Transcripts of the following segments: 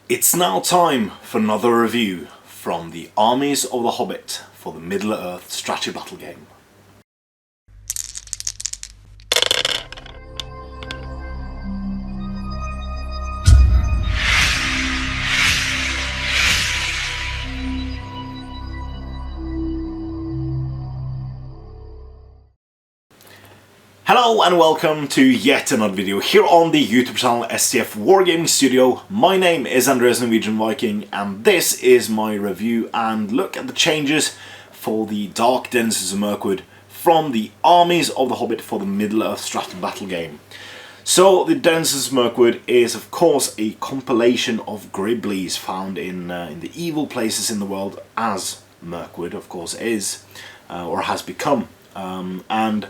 It's now time for another review from the Armies of the Hobbit for the Middle-earth strategy battle game. Hello and welcome to yet another video here on the YouTube channel STF Wargaming Studio. My name is Andreas Norwegian Viking and this is my review and look at the changes for the Dark Denizens of Mirkwood from the Armies of the Hobbit for the Middle-earth strategy battle game. So the Denizens of Mirkwood is of course a compilation of Griblies found in the evil places in the world, as Mirkwood of course is or has become, and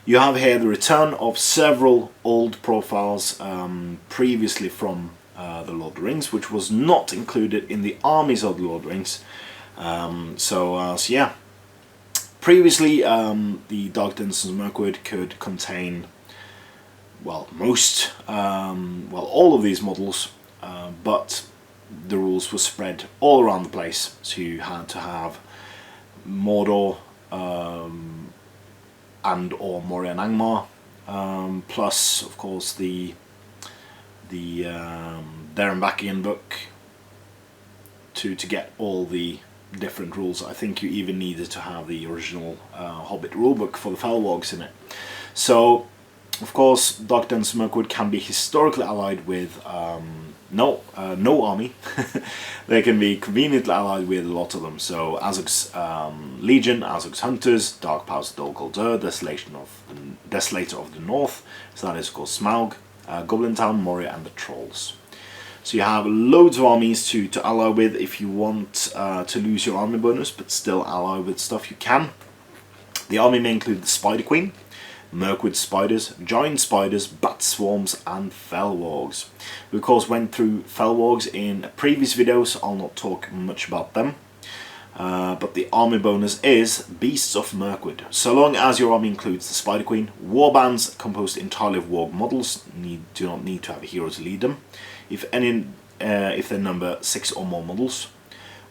you have here the return of several old profiles previously from the Lord of the Rings, which was not included in the Armies of the Lord of the Rings. So yeah, previously the Dark Denizens of Mirkwood could contain, well, all of these models, but the rules were spread all around the place, so you had to have Mordor, and or Moria and Angmar, plus of course the Darren book to get all the different rules. I think you even needed to have the original Hobbit rulebook for the Felwargs in it. So of course Dark Denizens of Mirkwood can be historically allied with no army. They can be conveniently allied with a lot of them. So Azog's Legion, Azog's Hunters, Dark Powers of Dol Guldur, Desolator of the North, so that is of course Smaug, Goblin Town, Moria and the Trolls. So you have loads of armies to ally with. If you want to lose your army bonus but still ally with stuff, you can. The army may include the Spider Queen, Mirkwood spiders, giant spiders, bat swarms and Felwargs. We of course went through Felwargs in previous videos, so I'll not talk much about them. But the army bonus is Beasts of Mirkwood. So long as your army includes the Spider Queen, warbands composed entirely of warg models do not need to have a hero to lead them, if they number 6 or more models.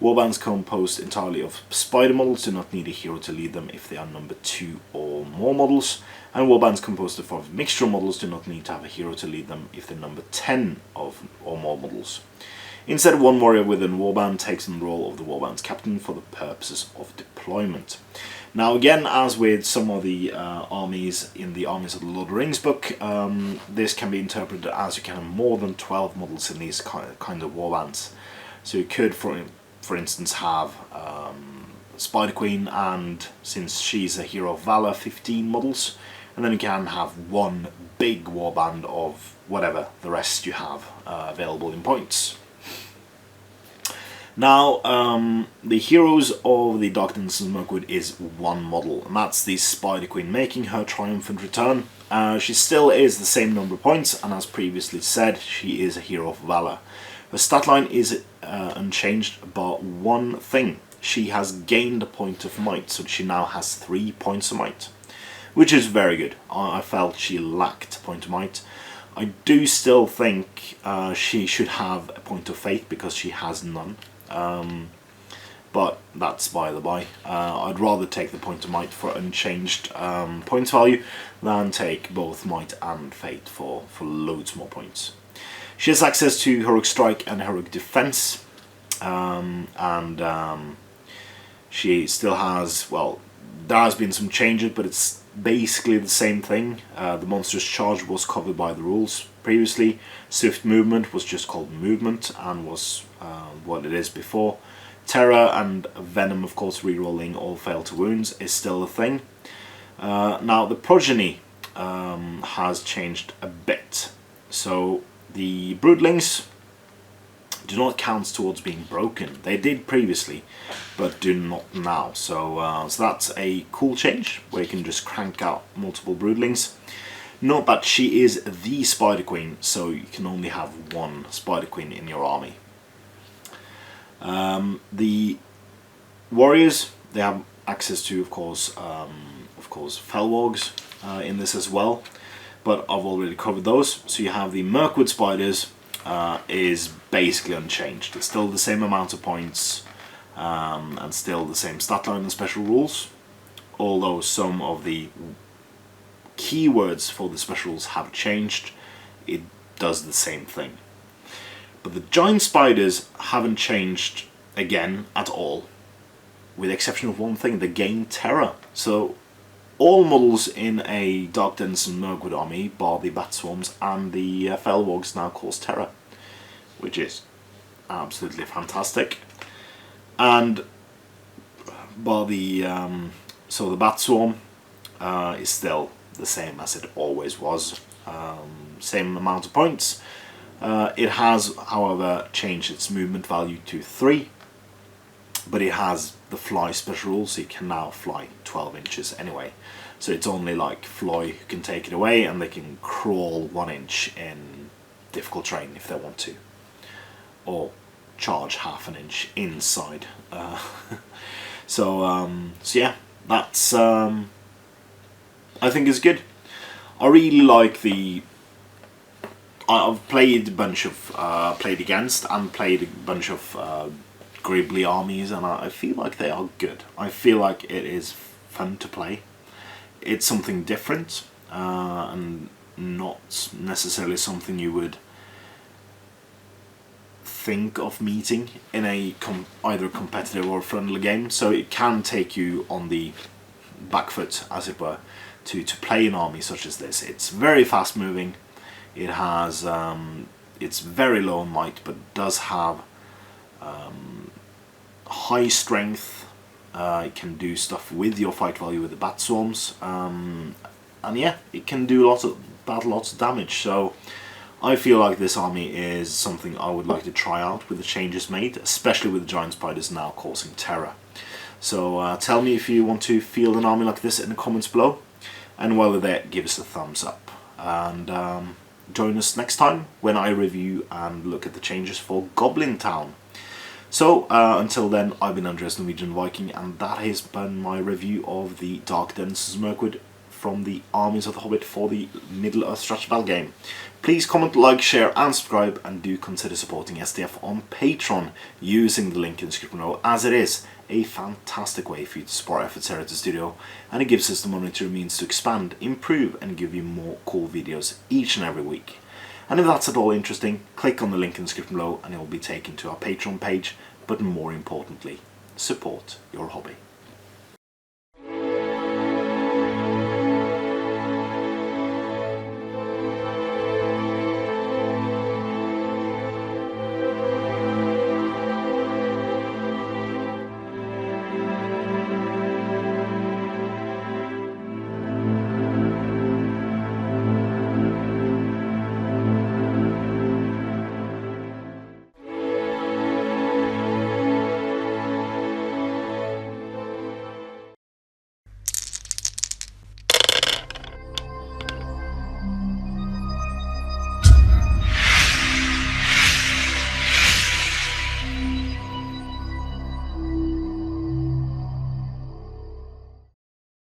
Warbands composed entirely of spider models do not need a hero to lead them if they are number 2 or more models, and warbands composed of a mixture of models do not need to have a hero to lead them if they number 10 or more models. Instead, one warrior within a warband takes on the role of the warband's captain for the purposes of deployment. Now again, as with some of the armies in the Armies of the Lord of the Rings book, this can be interpreted as you can have more than 12 models in these kind of warbands. So you could, for instance, have Spider Queen and, since she's a hero of valor, 15 models, and then you can have one big warband of whatever the rest you have available in points. Now the heroes of the Dark Denizens of Mirkwood is one model, and that's the Spider Queen, making her triumphant return. She still is the same number of points, and as previously said, she is a hero of valor. Her stat line is unchanged, but one thing: she has gained a point of might, so she now has 3 points of might, which is very good. I felt she lacked a point of might. I do still think she should have a point of faith because she has none, but that's by the by. I'd rather take the point of might for unchanged points value than take both might and faith for loads more points. She has access to Heroic Strike and Heroic Defense, and she still has, well, there has been some changes, but it's basically the same thing. The Monstrous Charge was covered by the rules previously. Swift Movement was just called Movement and was what it is before. Terror and Venom, of course, rerolling all fail to wounds is still a thing. Now the Progeny has changed a bit. So the Broodlings do not count towards being broken. They did previously, but do not now. So, so that's a cool change, where you can just crank out multiple Broodlings. Note that she is the Spider Queen, so you can only have one Spider Queen in your army. The warriors, they have access to, of course, Felwargs in this as well, but I've already covered those. So you have the Mirkwood spiders, is basically unchanged. It's still the same amount of points and still the same stat line and special rules, although some of the keywords for the special rules have changed. It does the same thing. But the giant spiders haven't changed again at all, with the exception of one thing: they gain terror. So all models in a Dark Denizens Mirkwood army, bar the bat swarms and the Felwogs, now cause terror, which is absolutely fantastic. And bar the so the bat swarm is still the same as it always was, same amount of points. It has, however, changed its movement value to 3, but it has the fly special rule, so it can now fly 12 inches anyway. So it's only like Floy who can take it away, and they can crawl 1 inch in difficult terrain if they want to, or charge half an inch inside. So yeah, that's I think is good. I really like the. I've played a bunch of played against and played a bunch of Gribbly armies, and I feel like they are good. I feel like it is fun to play. It's something different and not necessarily something you would think of meeting in a either competitive or friendly game. So it can take you on the back foot, as it were, to play an army such as this. It's very fast moving. It has it's very low in might, but does have high strength. It can do stuff with your fight value with the bat swarms, and yeah, it can do lots of damage. So I feel like this army is something I would like to try out with the changes made, especially with the giant spiders now causing terror. So tell me if you want to field an army like this in the comments below, and while they're there, give us a thumbs up, and join us next time when I review and look at the changes for Goblin Town. So until then, I've been Andreas, Norwegian Viking, and that has been my review of the Dark Denizens Mirkwood from the Armies of the Hobbit for the Middle-earth Strategy Battle game. Please comment, like, share and subscribe, and do consider supporting SDF on Patreon using the link in the description below, as it is a fantastic way for you to support our efforts here at the studio, and it gives us the monetary means to expand, improve and give you more cool videos each and every week. And if that's at all interesting, click on the link in the description below and it will be taken to our Patreon page, but more importantly, support your hobby.